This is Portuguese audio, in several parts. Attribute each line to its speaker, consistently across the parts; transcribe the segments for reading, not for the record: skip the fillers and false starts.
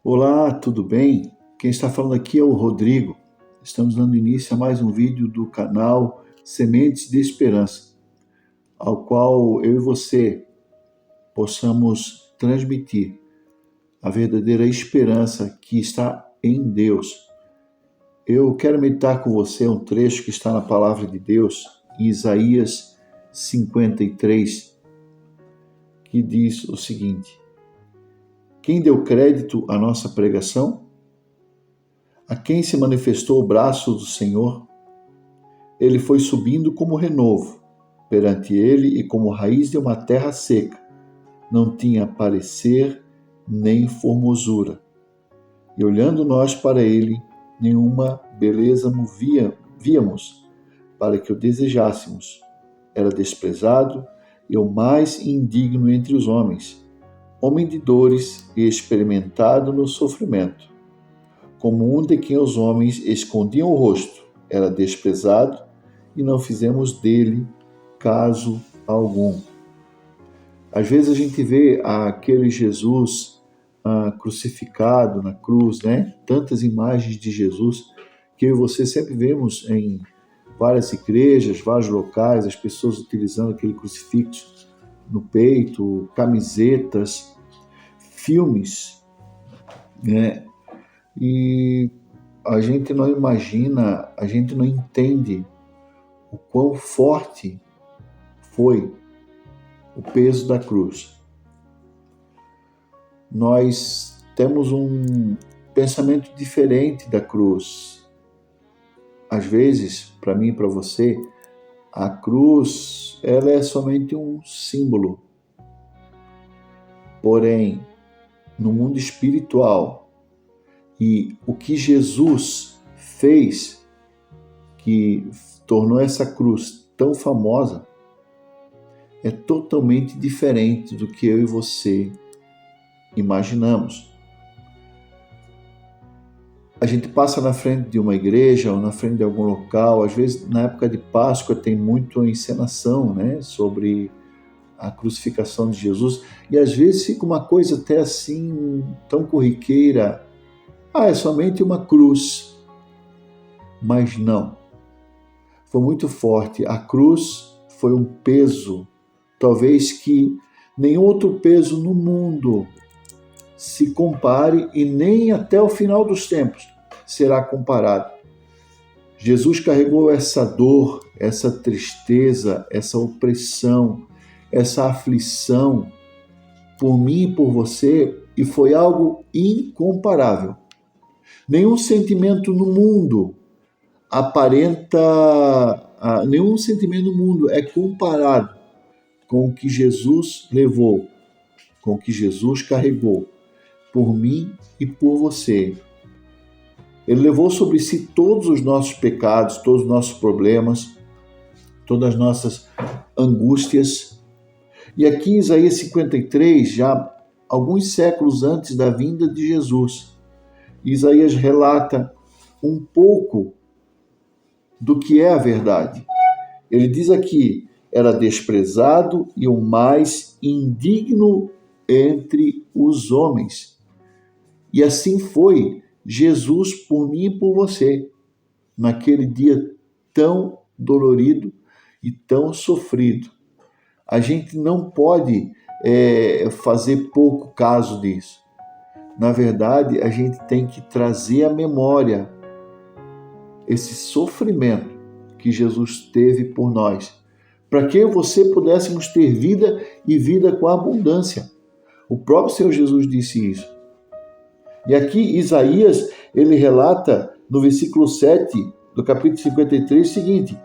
Speaker 1: Olá, tudo bem? Quem está falando aqui é o Rodrigo. Estamos dando início a mais um vídeo do canal Sementes de Esperança, ao qual eu e você possamos transmitir a verdadeira esperança que está em Deus. Eu quero meditar com você um trecho que está na Palavra de Deus, em Isaías 53, que diz o seguinte: Quem deu crédito à nossa pregação? A quem se manifestou o braço do Senhor? Ele foi subindo como renovo perante ele e como raiz de uma terra seca. Não tinha parecer nem formosura. E olhando nós para ele, nenhuma beleza víamos para que o desejássemos. Era desprezado e o mais indigno entre os homens, homem de dores e experimentado no sofrimento. Como um de quem os homens escondiam o rosto, era desprezado e não fizemos dele caso algum. Às vezes a gente vê aquele Jesus crucificado na cruz, né? Tantas imagens de Jesus que eu e você sempre vemos em várias igrejas, vários locais, as pessoas utilizando aquele crucifixo no peito, camisetas, filmes, né? E a gente não imagina, a gente não entende o quão forte foi o peso da cruz. Nós temos um pensamento diferente da cruz. Às vezes, para mim e para você, a cruz ela é somente um símbolo. Porém, no mundo espiritual, e o que Jesus fez, que tornou essa cruz tão famosa, é totalmente diferente do que eu e você imaginamos. A gente passa na frente de uma igreja ou na frente de algum local, às vezes na época de Páscoa tem muito encenação, né, sobre a crucificação de Jesus, e às vezes fica uma coisa até assim, tão corriqueira. É somente uma cruz. Mas não. Foi muito forte. A cruz foi um peso, talvez que nenhum outro peso no mundo se compare e nem até o final dos tempos será comparado. Jesus carregou essa dor, essa tristeza, essa opressão, essa aflição por mim e por você, e foi algo incomparável. Nenhum sentimento no mundo nenhum sentimento no mundo é comparado com o que Jesus levou, com o que Jesus carregou por mim e por você. Ele levou sobre si todos os nossos pecados, todos os nossos problemas, todas as nossas angústias. E aqui em Isaías 53, já alguns séculos antes da vinda de Jesus, Isaías relata um pouco do que é a verdade. Ele diz aqui, era desprezado e o mais indigno entre os homens. E assim foi Jesus por mim e por você, naquele dia tão dolorido e tão sofrido. A gente não pode fazer pouco caso disso. Na verdade, a gente tem que trazer à memória esse sofrimento que Jesus teve por nós, para que eu e você pudéssemos ter vida e vida com abundância. O próprio Senhor Jesus disse isso. E aqui Isaías, ele relata no versículo 7 do capítulo 53 o seguinte: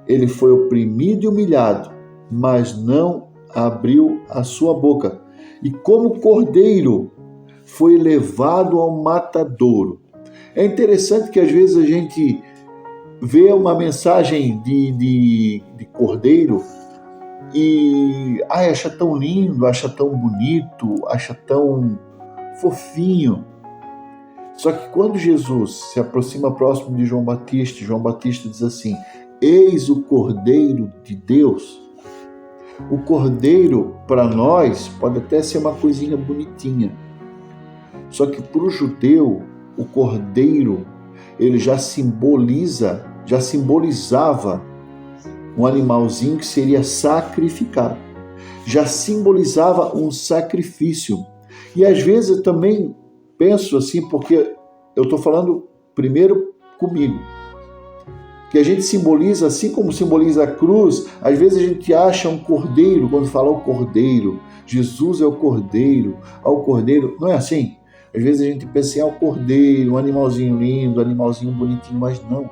Speaker 1: ele foi oprimido e humilhado, mas não abriu a sua boca. E como cordeiro foi levado ao matadouro. É interessante que às vezes a gente vê uma mensagem de cordeiro e acha tão lindo, acha tão bonito, acha tão fofinho. Só que quando Jesus se aproxima próximo de João Batista diz assim: eis o Cordeiro de Deus. O cordeiro, para nós, pode até ser uma coisinha bonitinha. Só que para o judeu, o cordeiro, ele já simbolizava um animalzinho que seria sacrificado. Já simbolizava um sacrifício. E às vezes eu também penso assim, porque eu estou falando primeiro comigo, que a gente simboliza, assim como simboliza a cruz, às vezes a gente acha um cordeiro, quando fala o cordeiro, Jesus é o cordeiro, ao cordeiro, não é assim? Às vezes a gente pensa em o cordeiro, um animalzinho lindo, um animalzinho bonitinho, mas não.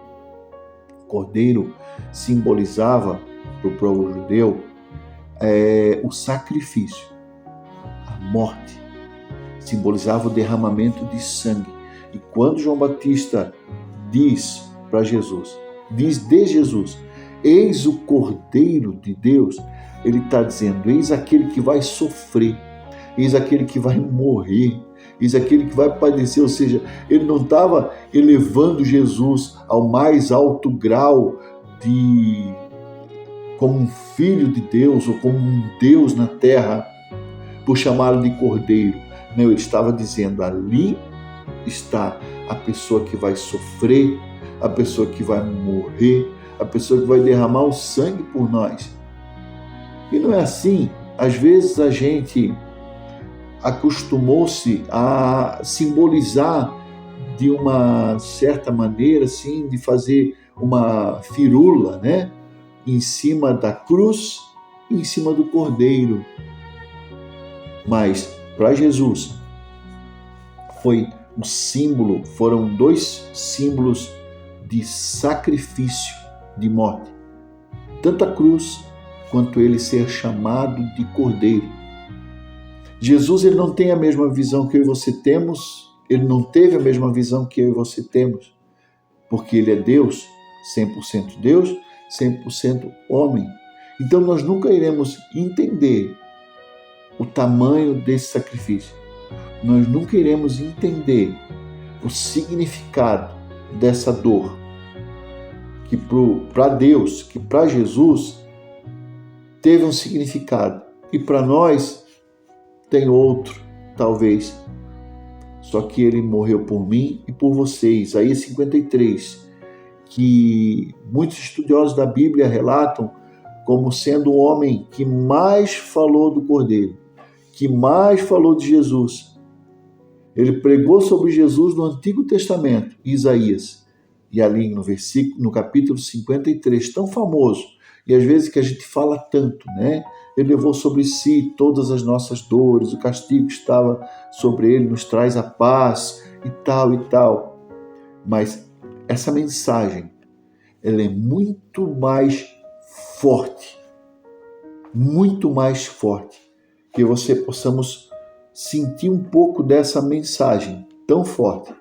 Speaker 1: O cordeiro simbolizava para o povo judeu o sacrifício, a morte, simbolizava o derramamento de sangue. E quando João Batista diz para Jesus, diz de Jesus, eis o Cordeiro de Deus, ele está dizendo, eis aquele que vai sofrer, eis aquele que vai morrer, eis aquele que vai padecer, ou seja, ele não estava elevando Jesus ao mais alto grau como um filho de Deus ou como um Deus na terra, por chamá-lo de Cordeiro. Não, ele estava dizendo, ali está a pessoa que vai sofrer, a pessoa que vai morrer, a pessoa que vai derramar o sangue por nós. E não é assim. Às vezes a gente acostumou-se a simbolizar de uma certa maneira, assim, de fazer uma firula, né? Em cima da cruz e em cima do cordeiro. Mas para Jesus foi um símbolo, foram dois símbolos de sacrifício, de morte. Tanto a cruz quanto ele ser chamado de cordeiro. Jesus, ele não tem a mesma visão que eu e você temos, ele não teve a mesma visão que eu e você temos, porque ele é Deus, 100% Deus, 100% homem. Então nós nunca iremos entender o tamanho desse sacrifício. Nós nunca iremos entender o significado dessa dor, que para Deus, que para Jesus teve um significado e para nós tem outro, talvez. Só que ele morreu por mim e por vocês. Isaías 53, que muitos estudiosos da Bíblia relatam como sendo o homem que mais falou do Cordeiro, que mais falou de Jesus. Ele pregou sobre Jesus no Antigo Testamento, Isaías. E ali no capítulo 53, tão famoso, e às vezes que a gente fala tanto, né? Ele levou sobre si todas as nossas dores, o castigo que estava sobre ele nos traz a paz, e tal, e tal. Mas essa mensagem, ela é muito mais forte, que você possamos sentir um pouco dessa mensagem tão forte,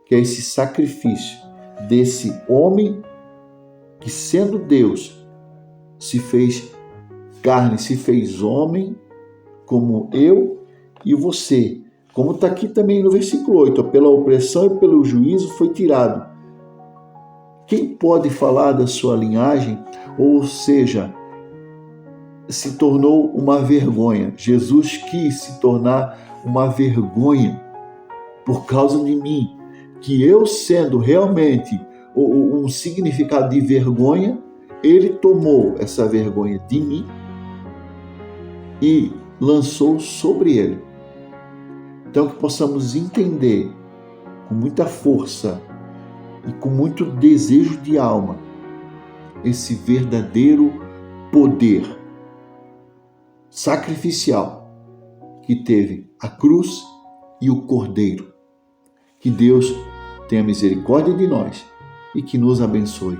Speaker 1: que é esse sacrifício desse homem que, sendo Deus, se fez carne, se fez homem, como eu e você. Como está aqui também no versículo 8, pela opressão e pelo juízo foi tirado. Quem pode falar da sua linhagem? Ou seja, se tornou uma vergonha. Jesus quis se tornar uma vergonha por causa de mim, que eu sendo realmente um significado de vergonha, ele tomou essa vergonha de mim e lançou sobre ele. Então que possamos entender com muita força e com muito desejo de alma esse verdadeiro poder sacrificial que teve a cruz e o Cordeiro. Que Deus tenha misericórdia de nós e que nos abençoe.